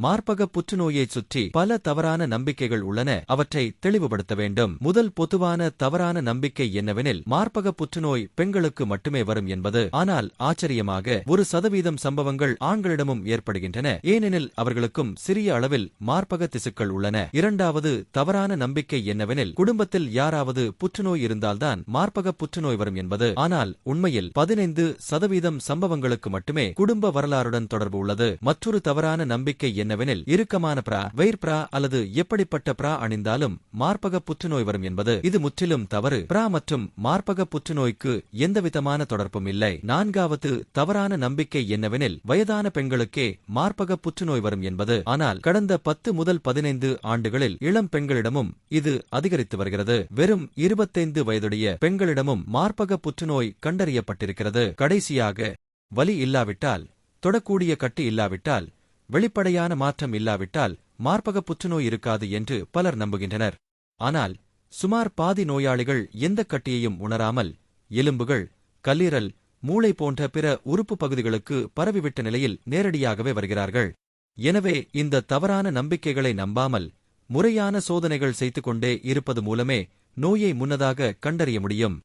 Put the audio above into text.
மார்பக புற்றுநோயைச் சுற்றி பல தவறான நம்பிக்கைகள் உள்ளன. அவற்றை தெளிவுபடுத்த வேண்டும். முதல் பொதுவான தவறான நம்பிக்கை என்னவெனில், மார்பக புற்றுநோய் பெண்களுக்கு மட்டுமே வரும் என்பது. ஆனால் ஆச்சரியமாக 1% சம்பவங்கள் ஆண்களிடமும் ஏற்படுகின்றன. ஏனெனில் அவர்களுக்கும் சிறிய அளவில் மார்பக திசுக்கள் உள்ளன. இரண்டாவது தவறான நம்பிக்கை என்னவெனில், குடும்பத்தில் யாராவது புற்றுநோய் இருந்தால்தான் மார்பக புற்றுநோய் வரும் என்பது. ஆனால் உண்மையில் 15% சம்பவங்களுக்கு மட்டுமே குடும்ப வரலாறுடன் தொடர்பு உள்ளது. மற்றொரு தவறான நம்பிக்கை என்னவெனில், இறுக்கமான பிரா, வெயிர் பிரா அல்லது எப்படிப்பட்ட பிரா அணிந்தாலும் மார்பக புற்றுநோய் வரும் என்பது. இது முற்றிலும் தவறு. பிரா மற்றும் மார்பக புற்றுநோய்க்கு எந்தவிதமான தொடர்பும் இல்லை. நான்காவது தவறான நம்பிக்கை என்னவெனில், வயதான பெண்களுக்கே மார்பக புற்றுநோய் வரும் என்பது. ஆனால் கடந்த 10 முதல் 15 ஆண்டுகளில் இளம் பெண்களிடமும் இது அதிகரித்து வருகிறது. வெறும் 25 வயதுடைய பெண்களிடமும் மார்பக புற்றுநோய் கண்டறியப்பட்டிருக்கிறது. கடைசியாக, வலி இல்லாவிட்டால், தொடக்கூடிய கட்டி இல்லாவிட்டால், வெளிப்படையான மாற்றம் இல்லாவிட்டால் மார்பக புற்றுநோய் இருக்காது என்று பலர் நம்புகின்றனர். ஆனால் சுமார் பாதி நோயாளிகள் எந்த கட்டியையும் உணராமல் எலும்புகள், கல்லீரல், மூளை போன்ற பிற உறுப்பு பகுதிகளுக்கு பரவிவிட்ட நிலையில் நேரடியாகவே வருகிறார்கள். எனவே இந்த தவறான நம்பிக்கைகளை நம்பாமல் முறையான சோதனைகள் செய்து கொண்டே இருப்பது மூலமே நோயை முன்னதாக கண்டறிய முடியும்.